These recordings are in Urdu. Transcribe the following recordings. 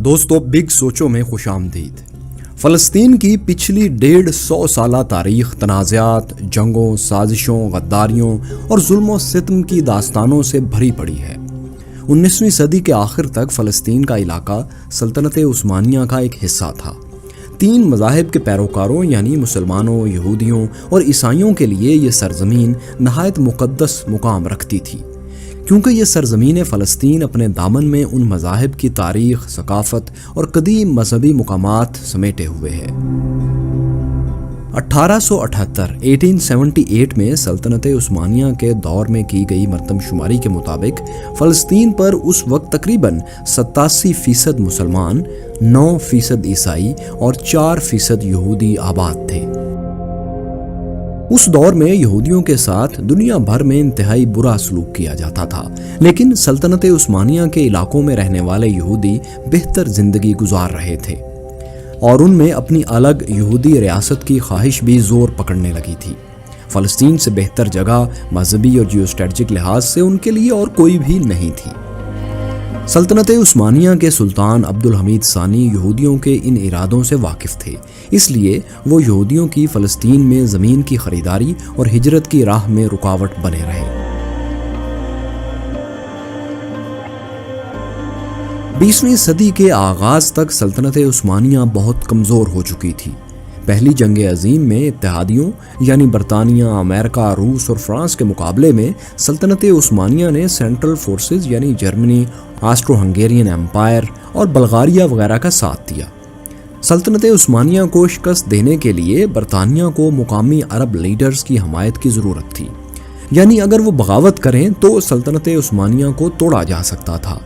دوستو بگ سوچوں میں خوش آمدید۔ فلسطین کی پچھلی 150 سالہ تاریخ تنازعات، جنگوں، سازشوں، غداریوں اور ظلم و ستم کی داستانوں سے بھری پڑی ہے۔ 19ویں صدی کے آخر تک فلسطین کا علاقہ سلطنت عثمانیہ کا ایک حصہ تھا۔ 3 مذاہب کے پیروکاروں یعنی مسلمانوں، یہودیوں اور عیسائیوں کے لیے یہ سرزمین نہایت مقدس مقام رکھتی تھی، کیونکہ یہ سرزمین فلسطین اپنے دامن میں ان مذاہب کی تاریخ، ثقافت اور قدیم مذہبی مقامات سمیٹے ہوئے ہے۔ 1878 میں سلطنت عثمانیہ کے دور میں کی گئی مردم شماری کے مطابق فلسطین پر اس وقت تقریباً 87% مسلمان، 9% عیسائی اور 4% یہودی آباد تھے۔ اس دور میں یہودیوں کے ساتھ دنیا بھر میں انتہائی برا سلوک کیا جاتا تھا، لیکن سلطنت عثمانیہ کے علاقوں میں رہنے والے یہودی بہتر زندگی گزار رہے تھے اور ان میں اپنی الگ یہودی ریاست کی خواہش بھی زور پکڑنے لگی تھی۔ فلسطین سے بہتر جگہ مذہبی اور جیو اسٹریٹجک لحاظ سے ان کے لیے اور کوئی بھی نہیں تھی۔ سلطنت عثمانیہ کے سلطان عبدالحمید ثانی یہودیوں کے ان ارادوں سے واقف تھے، اس لیے وہ یہودیوں کی فلسطین میں زمین کی خریداری اور ہجرت کی راہ میں رکاوٹ بنے رہے۔ 20ویں صدی کے آغاز تک سلطنت عثمانیہ بہت کمزور ہو چکی تھی۔ پہلی جنگ عظیم میں اتحادیوں یعنی برطانیہ، امریکہ، روس اور فرانس کے مقابلے میں سلطنت عثمانیہ نے سینٹرل فورسز یعنی جرمنی، آسٹرو ہنگیرین ایمپائر اور بلغاریہ وغیرہ کا ساتھ دیا۔ سلطنت عثمانیہ کو شکست دینے کے لیے برطانیہ کو مقامی عرب لیڈرز کی حمایت کی ضرورت تھی، یعنی اگر وہ بغاوت کریں تو سلطنت عثمانیہ کو توڑا جا سکتا تھا۔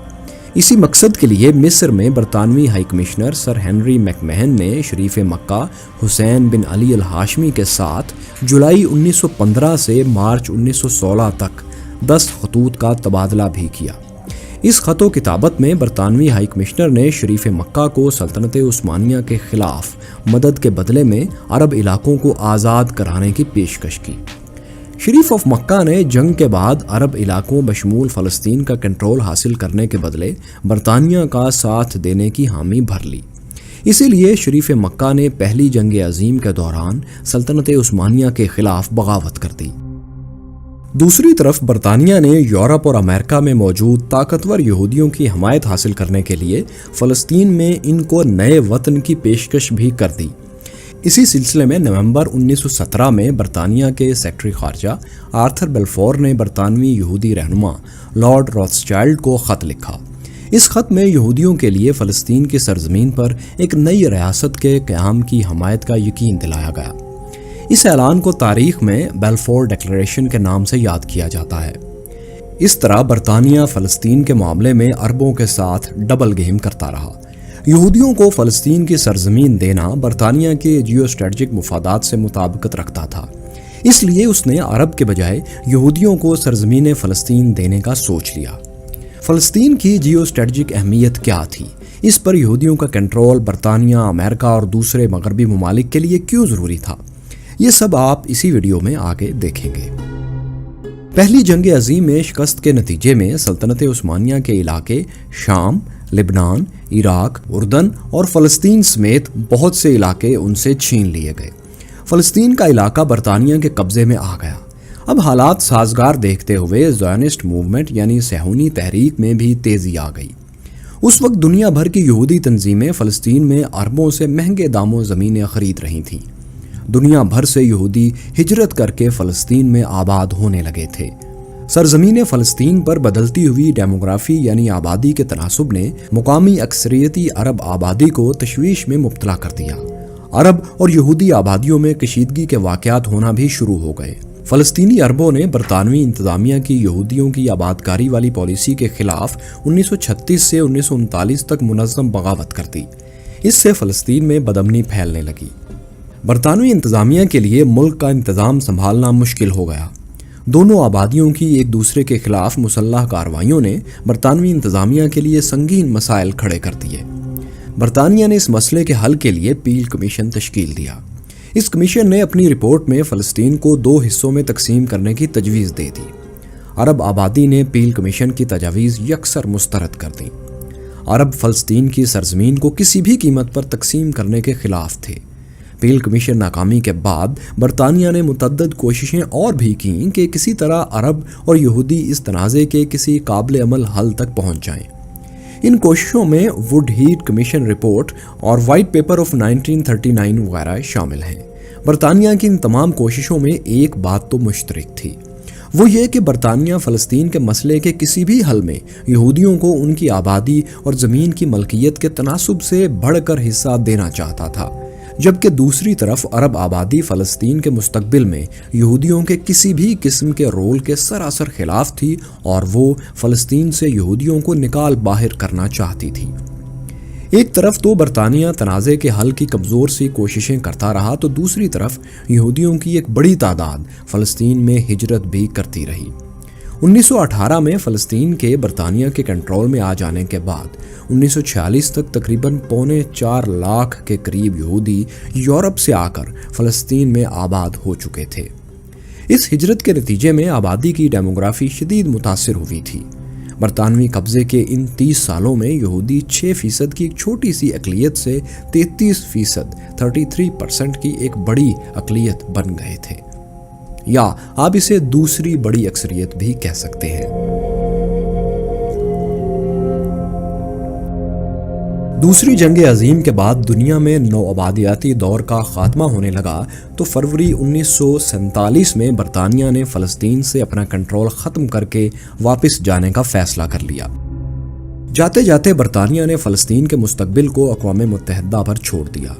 اسی مقصد کے لیے مصر میں برطانوی high commissioner sir Henry make مہن نے شریف مکہ حسین بن علی الہاشمی کے ساتھ جولائی 1915 سے مارچ 1916 تک 10 خطوط کا تبادلہ بھی کیا۔ اس خط و کتابت میں برطانوی ہائی کمشنر نے شریف مکہ کو سلطنت عثمانیہ کے خلاف مدد کے بدلے میں عرب علاقوں کو آزاد کرانے کی پیشکش کی۔ شریف آف مکہ نے جنگ کے بعد عرب علاقوں بشمول فلسطین کا کنٹرول حاصل کرنے کے بدلے برطانیہ کا ساتھ دینے کی حامی بھر لی۔ اسی لیے شریف مکہ نے پہلی جنگ عظیم کے دوران سلطنت عثمانیہ کے خلاف بغاوت کر دی۔ دوسری طرف برطانیہ نے یورپ اور امریکہ میں موجود طاقتور یہودیوں کی حمایت حاصل کرنے کے لیے فلسطین میں ان کو نئے وطن کی پیشکش بھی کر دی۔ اسی سلسلے میں نومبر 1917 میں برطانیہ کے سیکرٹری خارجہ آرتھر بلفور نے برطانوی یہودی رہنما لارڈ روتھسچائلڈ کو خط لکھا۔ اس خط میں یہودیوں کے لیے فلسطین کی سرزمین پر ایک نئی ریاست کے قیام کی حمایت کا یقین دلایا گیا۔ اس اعلان کو تاریخ میں بلفور ڈکلیریشن کے نام سے یاد کیا جاتا ہے۔ اس طرح برطانیہ فلسطین کے معاملے میں عربوں کے ساتھ ڈبل گیم کرتا رہا۔ یہودیوں کو فلسطین کی سرزمین دینا برطانیہ کے جیو اسٹریٹجک مفادات سے مطابقت رکھتا تھا، اس لیے اس نے عرب کے بجائے یہودیوں کو سرزمین فلسطین دینے کا سوچ لیا۔ فلسطین کی جیو اسٹریٹجک اہمیت کیا تھی؟ اس پر یہودیوں کا کنٹرول برطانیہ، امریکہ اور دوسرے مغربی ممالک کے لیے کیوں ضروری تھا؟ یہ سب آپ اسی ویڈیو میں آگے دیکھیں گے۔ پہلی جنگ عظیم میں شکست کے نتیجے میں سلطنت عثمانیہ کے علاقے شام، لبنان، عراق، اردن اور فلسطین سمیت بہت سے علاقے ان سے چھین لیے گئے۔ فلسطین کا علاقہ برطانیہ کے قبضے میں آ گیا۔ اب حالات سازگار دیکھتے ہوئے زائونسٹ موومنٹ یعنی صہیونی تحریک میں بھی تیزی آ گئی۔ اس وقت دنیا بھر کی یہودی تنظیمیں فلسطین میں عربوں سے مہنگے داموں زمینیں خرید رہی تھیں۔ دنیا بھر سے یہودی ہجرت کر کے فلسطین میں آباد ہونے لگے تھے۔ سرزمین فلسطین پر بدلتی ہوئی ڈیموگرافی یعنی آبادی کے تناسب نے مقامی اکثریتی عرب آبادی کو تشویش میں مبتلا کر دیا۔ عرب اور یہودی آبادیوں میں کشیدگی کے واقعات ہونا بھی شروع ہو گئے۔ فلسطینی عربوں نے برطانوی انتظامیہ کی یہودیوں کی آبادکاری والی پالیسی کے خلاف 1936 سے 1939 تک منظم بغاوت کر دی۔ اس سے فلسطین میں بدامنی پھیلنے لگی۔ برطانوی انتظامیہ کے لیے ملک کا انتظام سنبھالنا مشکل ہو گیا۔ دونوں آبادیوں کی ایک دوسرے کے خلاف مسلح کارروائیوں نے برطانوی انتظامیہ کے لیے سنگین مسائل کھڑے کر دیے۔ برطانیہ نے اس مسئلے کے حل کے لیے پیل کمیشن تشکیل دیا۔ اس کمیشن نے اپنی رپورٹ میں فلسطین کو 2 حصوں میں تقسیم کرنے کی تجویز دے دی۔ عرب آبادی نے پیل کمیشن کی تجاویز یکسر مسترد کر دیں۔ عرب فلسطین کی سرزمین کو کسی بھی قیمت پر تقسیم کرنے کے خلاف تھے۔ پیل کمیشن ناکامی کے بعد برطانیہ نے متعدد کوششیں اور بھی کیں کہ کسی طرح عرب اور یہودی اس تنازع کے کسی قابل عمل حل تک پہنچ جائیں۔ ان کوششوں میں وڈ ہیٹ کمیشن رپورٹ اور وائٹ پیپر آف 1939 وغیرہ شامل ہیں۔ برطانیہ کی ان تمام کوششوں میں ایک بات تو مشترک تھی، وہ یہ کہ برطانیہ فلسطین کے مسئلے کے کسی بھی حل میں یہودیوں کو ان کی آبادی اور زمین کی ملکیت کے تناسب سے بڑھ کر حصہ دینا چاہتا تھا، جبکہ دوسری طرف عرب آبادی فلسطین کے مستقبل میں یہودیوں کے کسی بھی قسم کے رول کے سراسر خلاف تھی اور وہ فلسطین سے یہودیوں کو نکال باہر کرنا چاہتی تھی۔ ایک طرف تو برطانیہ تنازع کے حل کی کمزور سی کوششیں کرتا رہا تو دوسری طرف یہودیوں کی ایک بڑی تعداد فلسطین میں ہجرت بھی کرتی رہی۔ 1918 میں فلسطین کے برطانیہ کے کنٹرول میں آ جانے کے بعد 1946 تک تقریباً 4.25 لاکھ کے قریب یہودی یورپ سے آ کر فلسطین میں آباد ہو چکے تھے۔ اس ہجرت کے نتیجے میں آبادی کی ڈیموگرافی شدید متاثر ہوئی تھی۔ برطانوی قبضے کے ان 30 سالوں میں یہودی 6% کی ایک چھوٹی سی اقلیت سے 33% کی ایک بڑی اقلیت بن گئے تھے، یا آپ اسے دوسری بڑی اکثریت بھی کہہ سکتے ہیں۔ دوسری جنگ عظیم کے بعد دنیا میں نوآبادیاتی دور کا خاتمہ ہونے لگا تو فروری 1947 میں برطانیہ نے فلسطین سے اپنا کنٹرول ختم کر کے واپس جانے کا فیصلہ کر لیا۔ جاتے جاتے برطانیہ نے فلسطین کے مستقبل کو اقوام متحدہ پر چھوڑ دیا۔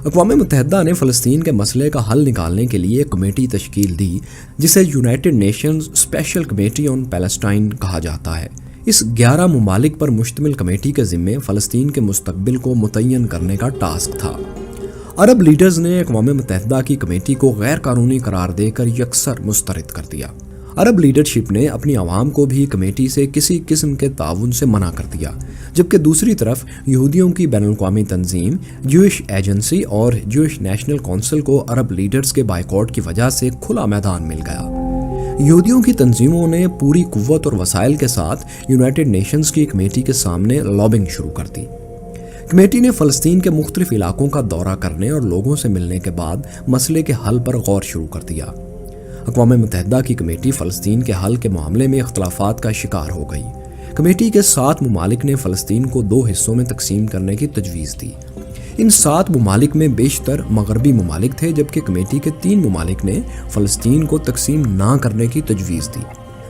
اقوام متحدہ نے فلسطین کے مسئلے کا حل نکالنے کے لیے ایک کمیٹی تشکیل دی جسے United nations special committee on Palestine کہا جاتا ہے۔ اس 11 ممالک پر مشتمل کمیٹی کے ذمے فلسطین کے مستقبل کو متعین کرنے کا ٹاسک تھا۔ عرب لیڈرز نے اقوام متحدہ کی کمیٹی کو غیر قانونی قرار دے کر یکسر مسترد کر دیا۔ عرب لیڈرشپ نے اپنی عوام کو بھی کمیٹی سے کسی قسم کے تعاون سے منع کر دیا، جبکہ دوسری طرف یہودیوں کی بین الاقوامی تنظیم جوئش ایجنسی اور جوئش نیشنل کونسل کو عرب لیڈرز کے بائیکاٹ کی وجہ سے کھلا میدان مل گیا۔ یہودیوں کی تنظیموں نے پوری قوت اور وسائل کے ساتھ یونائٹڈ نیشنز کی کمیٹی کے سامنے لابنگ شروع کر دی۔ کمیٹی نے فلسطین کے مختلف علاقوں کا دورہ کرنے اور لوگوں سے ملنے کے بعد مسئلے کے حل پر غور شروع کر دیا۔ اقوام متحدہ کی کمیٹی فلسطین کے حل کے معاملے میں اختلافات کا شکار ہو گئی۔ کمیٹی کے 7 ممالک نے فلسطین کو 2 حصوں میں تقسیم کرنے کی تجویز دی۔ ان 7 ممالک میں بیشتر مغربی ممالک تھے، جبکہ کمیٹی کے 3 ممالک نے فلسطین کو تقسیم نہ کرنے کی تجویز دی،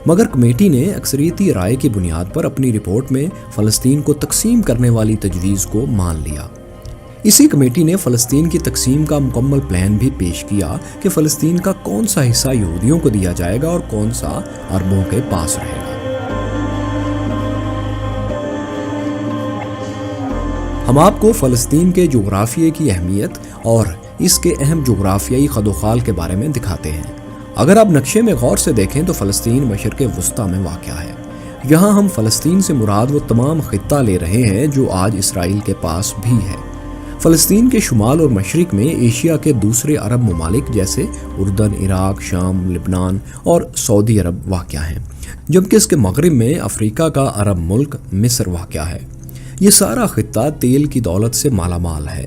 مگر کمیٹی نے اکثریتی رائے کی بنیاد پر اپنی رپورٹ میں فلسطین کو تقسیم کرنے والی تجویز کو مان لیا۔ اسی کمیٹی نے فلسطین کی تقسیم کا مکمل پلان بھی پیش کیا کہ فلسطین کا کون سا حصہ یہودیوں کو دیا جائے گا اور کون سا عربوں کے پاس رہے گا۔ ہم آپ کو فلسطین کے جغرافیے کی اہمیت اور اس کے اہم جغرافیائی خد و خال کے بارے میں دکھاتے ہیں۔ اگر آپ نقشے میں غور سے دیکھیں تو فلسطین مشرق وسطیٰ میں واقع ہے۔ یہاں ہم فلسطین سے مراد وہ تمام خطہ لے رہے ہیں جو آج اسرائیل کے پاس بھی ہے۔ فلسطین کے شمال اور مشرق میں ایشیا کے دوسرے عرب ممالک جیسے اردن، عراق، شام، لبنان اور سعودی عرب واقع ہیں، جبکہ اس کے مغرب میں افریقہ کا عرب ملک مصر واقع ہے۔ یہ سارا خطہ تیل کی دولت سے مالا مال ہے۔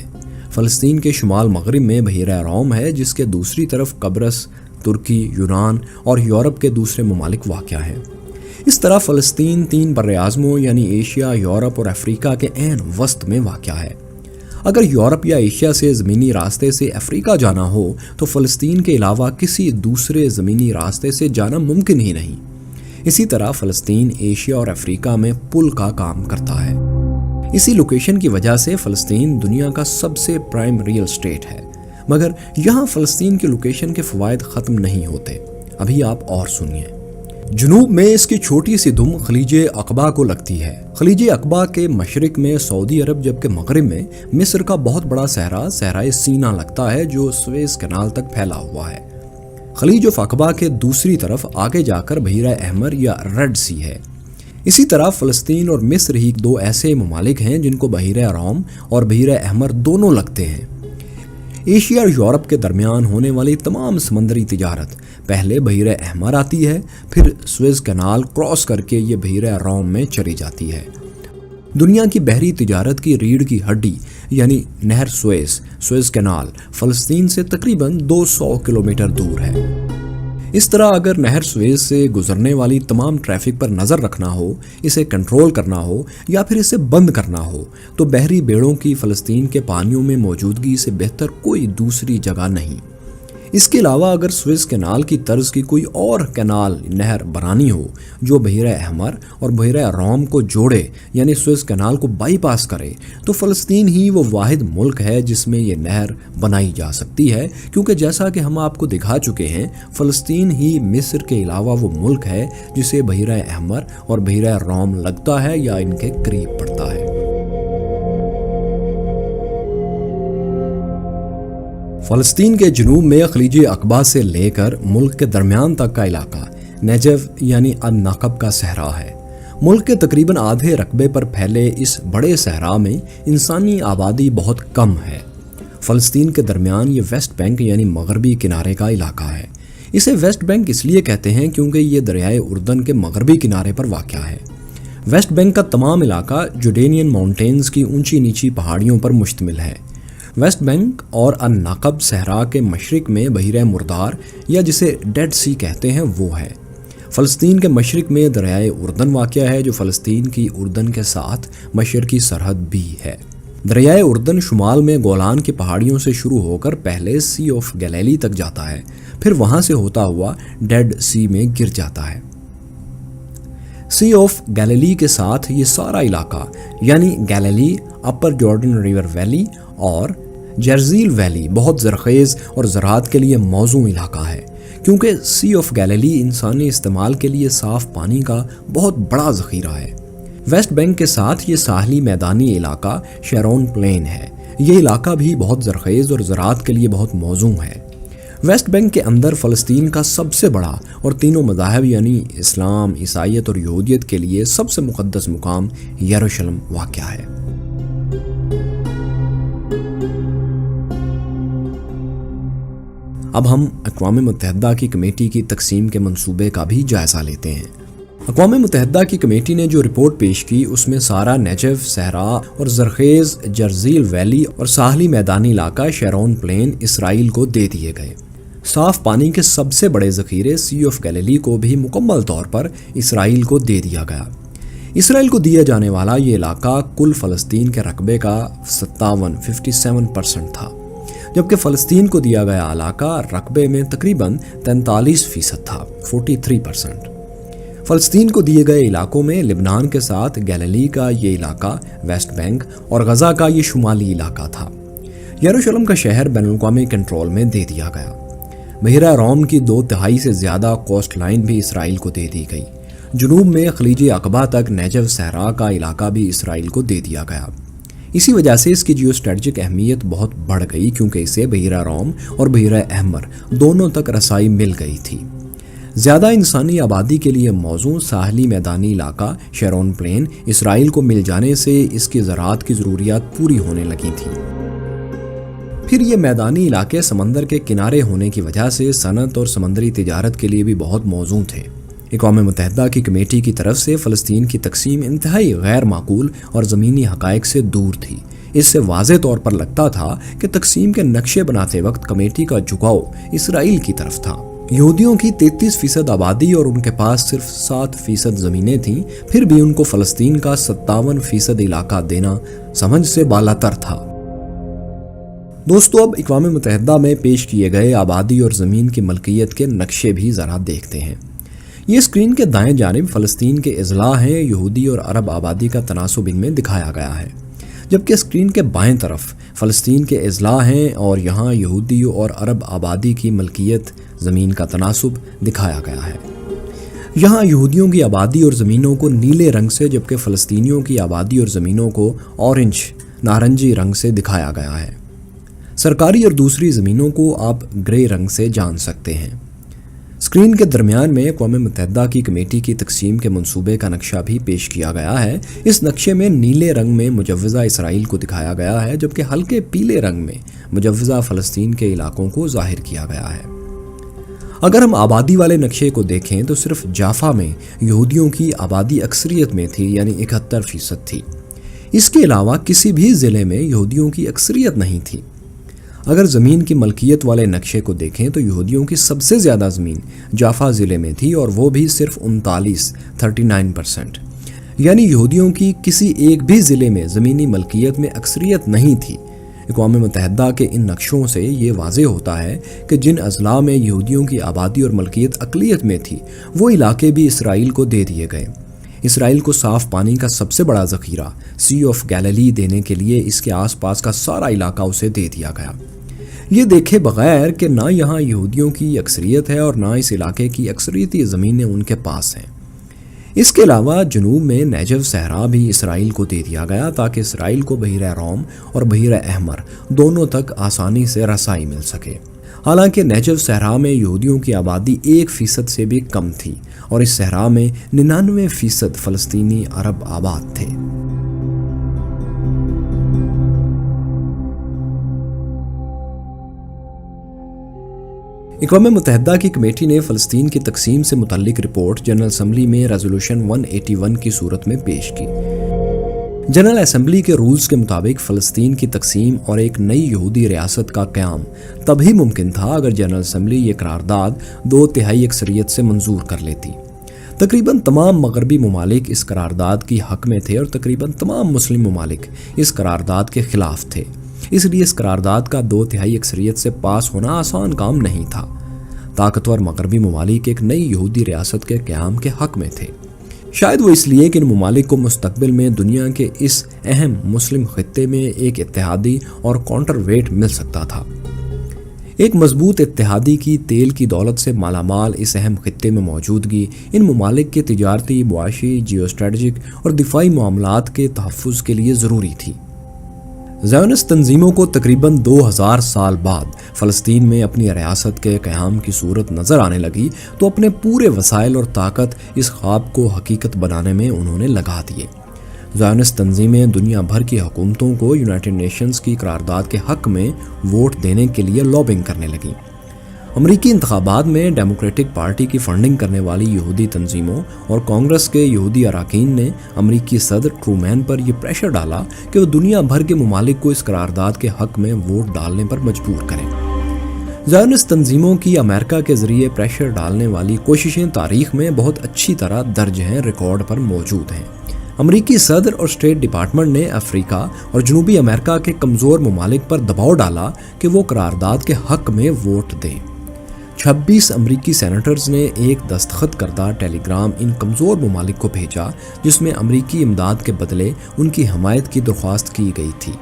فلسطین کے شمال مغرب میں بحیرہ روم ہے، جس کے دوسری طرف قبرص، ترکی، یونان اور یورپ کے دوسرے ممالک واقع ہیں۔ اس طرح فلسطین 3 براعظموں یعنی ایشیا، یورپ اور افریقہ کے عین وسط میں واقع ہے۔ اگر یورپ یا ایشیا سے زمینی راستے سے افریقہ جانا ہو تو فلسطین کے علاوہ کسی دوسرے زمینی راستے سے جانا ممکن ہی نہیں۔ اسی طرح فلسطین ایشیا اور افریقہ میں پل کا کام کرتا ہے۔ اسی لوکیشن کی وجہ سے فلسطین دنیا کا سب سے پرائم ریل اسٹیٹ ہے، مگر یہاں فلسطین کی لوکیشن کے فوائد ختم نہیں ہوتے۔ ابھی آپ اور سنیے۔ جنوب میں اس کی چھوٹی سی دم خلیج عقبہ کو لگتی ہے۔ خلیج عقبہ کے مشرق میں سعودی عرب، جبکہ مغرب میں مصر کا بہت بڑا صحرائے سینا لگتا ہے جو سویز کینال تک پھیلا ہوا ہے۔ خلیج عقبہ کے دوسری طرف آگے جا کر بحیرہ احمر یا ریڈ سی ہے۔ اسی طرح فلسطین اور مصر ہی 2 ایسے ممالک ہیں جن کو بحیرہ روم اور بحیرہ احمر دونوں لگتے ہیں۔ ایشیا اور یورپ کے درمیان ہونے والی تمام سمندری تجارت پہلے بحیرہ احمر آتی ہے، پھر سویز کینال کراس کر کے یہ بحیرہ روم میں چلی جاتی ہے دنیا کی بحری تجارت کی ریڑھ کی ہڈی یعنی نہر سوئز کینال فلسطین سے تقریباً 200 کلومیٹر دور ہے۔ اس طرح اگر نہر سوئز سے گزرنے والی تمام ٹریفک پر نظر رکھنا ہو، اسے کنٹرول کرنا ہو یا پھر اسے بند کرنا ہو تو بحری بیڑوں کی فلسطین کے پانیوں میں موجودگی سے بہتر کوئی دوسری جگہ نہیں۔ اس کے علاوہ اگر سوئز کینال کی طرز کی کوئی اور کینال نہر بنانی ہو جو بحیرہ احمر اور بحیرہ روم کو جوڑے یعنی سوئز کینال کو بائی پاس کرے تو فلسطین ہی وہ واحد ملک ہے جس میں یہ نہر بنائی جا سکتی ہے، کیونکہ جیسا کہ ہم آپ کو دکھا چکے ہیں فلسطین ہی مصر کے علاوہ وہ ملک ہے جسے بحیرہ احمر اور بحیرہ روم لگتا ہے یا ان کے قریب پڑتا ہے۔ فلسطین کے جنوب میں خلیج عقبہ سے لے کر ملک کے درمیان تک کا علاقہ نیجو یعنی النقب کا صحرا ہے۔ ملک کے تقریباً آدھے رقبے پر پھیلے اس بڑے صحرا میں انسانی آبادی بہت کم ہے۔ فلسطین کے درمیان یہ ویسٹ بینک یعنی مغربی کنارے کا علاقہ ہے۔ اسے ویسٹ بینک اس لیے کہتے ہیں کیونکہ یہ دریائے اردن کے مغربی کنارے پر واقع ہے۔ ویسٹ بینک کا تمام علاقہ جوڈینین ماؤنٹینز کی اونچی نیچی پہاڑیوں پر مشتمل ہے۔ ویسٹ بینک اور النقب صحرا کے مشرق میں بحیرہ مردار یا جسے ڈیڈ سی کہتے ہیں وہ ہے۔ فلسطین کے مشرق میں دریائے اردن واقع ہے جو فلسطین کی اردن کے ساتھ مشرقی سرحد بھی ہے۔ دریائے اردن شمال میں گولان کی پہاڑیوں سے شروع ہو کر پہلے سی آف گلیلی تک جاتا ہے، پھر وہاں سے ہوتا ہوا ڈیڈ سی میں گر جاتا ہے۔ سی آف گلیلی کے ساتھ یہ سارا علاقہ یعنی گلیلی، اپر جارڈن ریور ویلی اور جرزیل ویلی بہت زرخیز اور زراعت کے لیے موزوں علاقہ ہے، کیونکہ سی آف گلیلی انسانی استعمال کے لیے صاف پانی کا بہت بڑا ذخیرہ ہے۔ ویسٹ بینک کے ساتھ یہ ساحلی میدانی علاقہ شیرون پلین ہے۔ یہ علاقہ بھی بہت زرخیز اور زراعت کے لیے بہت موزوں ہے۔ ویسٹ بینک کے اندر فلسطین کا سب سے بڑا اور تینوں مذاہب یعنی اسلام، عیسائیت اور یہودیت کے لیے سب سے مقدس مقام یروشلم واقع ہے۔ اب ہم اقوام متحدہ کی کمیٹی کی تقسیم کے منصوبے کا بھی جائزہ لیتے ہیں۔ اقوام متحدہ کی کمیٹی نے جو رپورٹ پیش کی اس میں سارا نیجو صحرا اور زرخیز جرزیل ویلی اور ساحلی میدانی علاقہ شیرون پلین اسرائیل کو دے دیے گئے۔ صاف پانی کے سب سے بڑے ذخیرے سی آف گلیلی کو بھی مکمل طور پر اسرائیل کو دے دیا گیا۔ اسرائیل کو دیا جانے والا یہ علاقہ کل فلسطین کے رقبے کا 57% تھا، جبکہ فلسطین کو دیا گیا علاقہ رقبے میں تقریباً 43% تھا، 43%۔ فلسطین کو دیے گئے علاقوں میں لبنان کے ساتھ گلیلی کا یہ علاقہ، ویسٹ بینک اور غزہ کا یہ شمالی علاقہ تھا۔ یروشلم کا شہر بین الاقوامی کنٹرول میں دے دیا گیا۔ بحیرہ روم کی 2/3 سے زیادہ کوسٹ لائن بھی اسرائیل کو دے دی گئی۔ جنوب میں خلیج عقبہ تک نیجو صحرا کا علاقہ بھی اسرائیل کو دے دیا گیا۔ اسی وجہ سے اس کی جیو اسٹریٹجک اہمیت بہت بڑھ گئی، کیونکہ اسے بحیرہ روم اور بحیرہ احمر دونوں تک رسائی مل گئی تھی۔ زیادہ انسانی آبادی کے لیے موزوں ساحلی میدانی علاقہ شیرون پلین اسرائیل کو مل جانے سے اس کی زراعت کی ضروریات پوری ہونے لگی تھیں۔ پھر یہ میدانی علاقے سمندر کے کنارے ہونے کی وجہ سے صنعت اور سمندری تجارت کے لیے بھی بہت موزوں تھے۔ اقوام متحدہ کی کمیٹی کی طرف سے فلسطین کی تقسیم انتہائی غیر معقول اور زمینی حقائق سے دور تھی۔ اس سے واضح طور پر لگتا تھا کہ تقسیم کے نقشے بناتے وقت کمیٹی کا جھکاؤ اسرائیل کی طرف تھا۔ یہودیوں کی 33% آبادی اور ان کے پاس صرف 7% زمینیں تھیں، پھر بھی ان کو فلسطین کا 57% علاقہ دینا سمجھ سے بالاتر تھا۔ دوستو، اب اقوام متحدہ میں پیش کیے گئے آبادی اور زمین کی ملکیت کے نقشے بھی ذرا دیکھتے ہیں۔ یہ اسکرین کے دائیں جانب فلسطین کے اضلاع ہیں، یہودی اور عرب آبادی کا تناسب ان میں دکھایا گیا ہے، جبکہ اسکرین کے بائیں طرف فلسطین کے اضلاع ہیں اور یہاں یہودی اور عرب آبادی کی ملکیت زمین کا تناسب دکھایا گیا ہے۔ یہاں یہودیوں کی آبادی اور زمینوں کو نیلے رنگ سے، جبکہ فلسطینیوں کی آبادی اور زمینوں کو اورنج نارنجی رنگ سے دکھایا گیا ہے۔ سرکاری اور دوسری زمینوں کو آپ گرے رنگ سے جان سکتے ہیں۔ اسکرین کے درمیان میں اقوام متحدہ کی کمیٹی کی تقسیم کے منصوبے کا نقشہ بھی پیش کیا گیا ہے۔ اس نقشے میں نیلے رنگ میں مجوزہ اسرائیل کو دکھایا گیا ہے، جبکہ ہلکے پیلے رنگ میں مجوزہ فلسطین کے علاقوں کو ظاہر کیا گیا ہے۔ اگر ہم آبادی والے نقشے کو دیکھیں تو صرف جافا میں یہودیوں کی آبادی اکثریت میں تھی، یعنی 71% تھی۔ اس کے علاوہ کسی بھی ضلع میں یہودیوں کی اکثریت نہیں تھی۔ اگر زمین کی ملکیت والے نقشے کو دیکھیں تو یہودیوں کی سب سے زیادہ زمین جافا ضلع میں تھی اور وہ بھی صرف 39%، یعنی یہودیوں کی کسی ایک بھی ضلع میں زمینی ملکیت میں اکثریت نہیں تھی۔ اقوام متحدہ کے ان نقشوں سے یہ واضح ہوتا ہے کہ جن اضلاع میں یہودیوں کی آبادی اور ملکیت اقلیت میں تھی وہ علاقے بھی اسرائیل کو دے دیے گئے۔ اسرائیل کو صاف پانی کا سب سے بڑا ذخیرہ سی آف گیلیلی دینے کے لیے اس کے آس پاس کا سارا علاقہ اسے دے دیا گیا، یہ دیکھے بغیر کہ نہ یہاں یہودیوں کی اکثریت ہے اور نہ اس علاقے کی اکثریتی زمینیں ان کے پاس ہیں۔ اس کے علاوہ جنوب میں نیجو صحرا بھی اسرائیل کو دے دیا گیا تاکہ اسرائیل کو بحیرہ روم اور بحیرہ احمر دونوں تک آسانی سے رسائی مل سکے۔ حالانکہ نیجو صحرا میں یہودیوں کی آبادی 1% سے بھی کم تھی اور اس صحرا میں 99% فلسطینی عرب آباد تھے۔ اقوام متحدہ کی کمیٹی نے فلسطین کی تقسیم سے متعلق رپورٹ جنرل اسمبلی میں ریزولوشن 181 کی صورت میں پیش کی۔ جنرل اسمبلی کے رولز کے مطابق فلسطین کی تقسیم اور ایک نئی یہودی ریاست کا قیام تبھی ممکن تھا اگر جنرل اسمبلی یہ قرارداد 2/3 اکثریت سے منظور کر لیتی۔ تقریباً تمام مغربی ممالک اس قرارداد کی حق میں تھے اور تقریباً تمام مسلم ممالک اس قرارداد کے خلاف تھے، اس لیے اس قرارداد کا 2/3 اکثریت سے پاس ہونا آسان کام نہیں تھا۔ طاقتور مغربی ممالک ایک نئی یہودی ریاست کے قیام کے حق میں تھے، شاید وہ اس لیے کہ ان ممالک کو مستقبل میں دنیا کے اس اہم مسلم خطے میں ایک اتحادی اور کاؤنٹر ویٹ مل سکتا تھا۔ ایک مضبوط اتحادی کی تیل کی دولت سے مالا مال اس اہم خطے میں موجودگی ان ممالک کے تجارتی، معاشی، جیو اسٹریٹجک اور دفاعی معاملات کے تحفظ کے لیے ضروری تھی۔ زیونسٹ تنظیموں کو تقریباً 2000 سال بعد فلسطین میں اپنی ریاست کے قیام کی صورت نظر آنے لگی تو اپنے پورے وسائل اور طاقت اس خواب کو حقیقت بنانے میں انہوں نے لگا دیے۔ زیونسٹ تنظیمیں دنیا بھر کی حکومتوں کو یونائٹڈ نیشنز کی قرارداد کے حق میں ووٹ دینے کے لیے لابنگ کرنے لگیں۔ امریکی انتخابات میں ڈیموکریٹک پارٹی کی فنڈنگ کرنے والی یہودی تنظیموں اور کانگریس کے یہودی اراکین نے امریکی صدر ٹرومین پر یہ پریشر ڈالا کہ وہ دنیا بھر کے ممالک کو اس قرارداد کے حق میں ووٹ ڈالنے پر مجبور کریں۔ زیونسٹ تنظیموں کی امریکہ کے ذریعے پریشر ڈالنے والی کوششیں تاریخ میں بہت اچھی طرح درج ہیں، ریکارڈ پر موجود ہیں۔ امریکی صدر اور اسٹیٹ ڈپارٹمنٹ نے افریقہ اور جنوبی امریکہ کے کمزور ممالک پر دباؤ ڈالا کہ وہ قرارداد کے حق میں ووٹ دیں۔ 26 امریکی سینیٹرز نے ایک دستخط کردہ ٹیلی گرام ان کمزور ممالک کو بھیجا جس میں امریکی امداد کے بدلے ان کی حمایت کی درخواست کی گئی تھی۔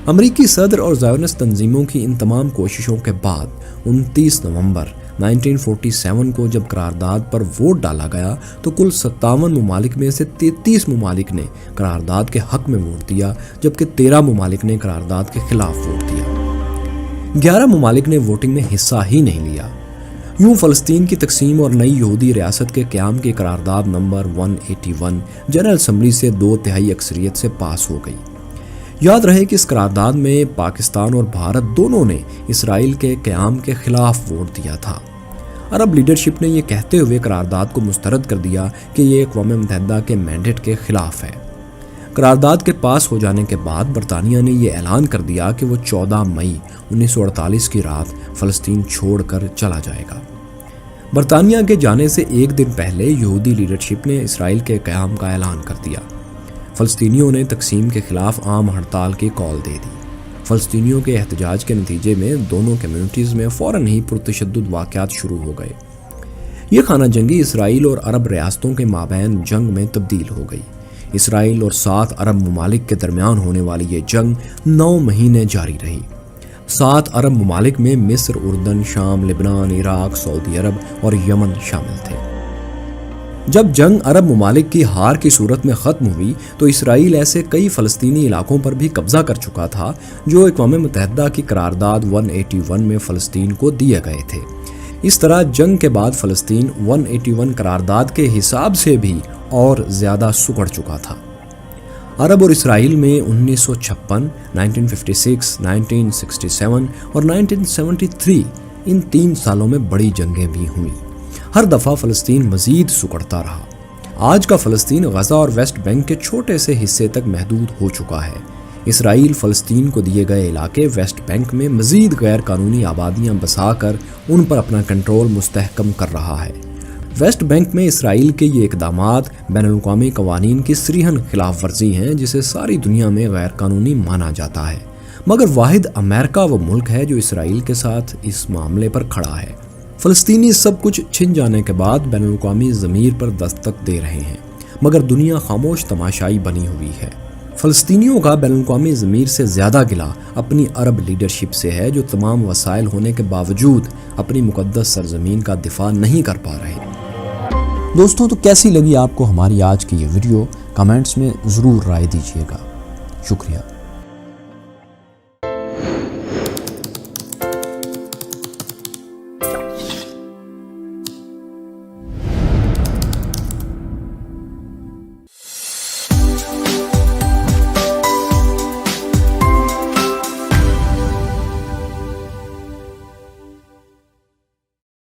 امریکی صدر اور زیونسٹ تنظیموں کی ان تمام کوششوں کے بعد 29 نومبر 1947 کو جب قرارداد پر ووٹ ڈالا گیا تو کل 57 ممالک میں سے 33 ممالک نے قرارداد کے حق میں ووٹ دیا جبکہ 13 ممالک نے قرارداد کے خلاف ووٹ دیا۔ 11 ممالک نے ووٹنگ میں حصہ ہی نہیں لیا۔ یوں فلسطین کی تقسیم اور نئی یہودی ریاست کے قیام کی قرارداد نمبر 181 جنرل اسمبلی سے 2/3 اکثریت سے پاس ہو گئی۔ یاد رہے کہ اس قرارداد میں پاکستان اور بھارت دونوں نے اسرائیل کے قیام کے خلاف ووٹ دیا تھا۔ عرب لیڈرشپ نے یہ کہتے ہوئے قرارداد کو مسترد کر دیا کہ یہ اقوام متحدہ کے مینڈیٹ کے خلاف ہے۔ قرارداد کے پاس ہو جانے کے بعد برطانیہ نے یہ اعلان کر دیا کہ وہ 14 مئی 1948 کی رات فلسطین چھوڑ کر چلا جائے گا۔ برطانیہ کے جانے سے ایک دن پہلے یہودی لیڈرشپ نے اسرائیل کے قیام کا اعلان کر دیا۔ فلسطینیوں نے تقسیم کے خلاف عام ہڑتال کی کال دے دی۔ فلسطینیوں کے احتجاج کے نتیجے میں دونوں کمیونٹیز میں فوراً ہی پرتشدد واقعات شروع ہو گئے۔ یہ خانہ جنگی اسرائیل اور عرب ریاستوں کے مابین جنگ میں تبدیل ہو گئی۔ اسرائیل اور 7 عرب ممالک کے درمیان ہونے والی یہ جنگ 9 مہینے جاری رہی۔ 7 عرب ممالک میں مصر، اردن، شام، لبنان، عراق، سعودی عرب اور یمن شامل تھے۔ جب جنگ عرب ممالک کی ہار کی صورت میں ختم ہوئی تو اسرائیل ایسے کئی فلسطینی علاقوں پر بھی قبضہ کر چکا تھا جو اقوام متحدہ کی قرارداد 181 میں فلسطین کو دیے گئے تھے۔ اس طرح جنگ کے بعد فلسطین 181 قرارداد کے حساب سے بھی اور زیادہ سکڑ چکا تھا۔ عرب اور اسرائیل میں 1956، 1956، 1967 اور 1973 ان 3 سالوں میں بڑی جنگیں بھی ہوئیں۔ ہر دفعہ فلسطین مزید سکڑتا رہا۔ آج کا فلسطین غزہ اور ویسٹ بینک کے چھوٹے سے حصے تک محدود ہو چکا ہے۔ اسرائیل فلسطین کو دیے گئے علاقے ویسٹ بینک میں مزید غیر قانونی آبادیاں بسا کر ان پر اپنا کنٹرول مستحکم کر رہا ہے۔ ویسٹ بینک میں اسرائیل کے یہ اقدامات بین الاقوامی قوانین کی صریحاً خلاف ورزی ہیں، جسے ساری دنیا میں غیر قانونی مانا جاتا ہے، مگر واحد امریکہ وہ ملک ہے جو اسرائیل کے ساتھ اس معاملے پر کھڑا ہے۔ فلسطینی سب کچھ چھن جانے کے بعد بین الاقوامی ضمیر پر دستک دے رہے ہیں، مگر دنیا خاموش تماشائی بنی ہوئی ہے۔ فلسطینیوں کا بین الاقوامی ضمیر سے زیادہ گلہ اپنی عرب لیڈرشپ سے ہے، جو تمام وسائل ہونے کے باوجود اپنی مقدس سرزمین کا دفاع نہیں کر پا رہے۔ دوستوں، تو کیسی لگی آپ کو ہماری آج کی یہ ویڈیو؟ کمنٹس میں ضرور رائے دیجیے گا۔ شکریہ۔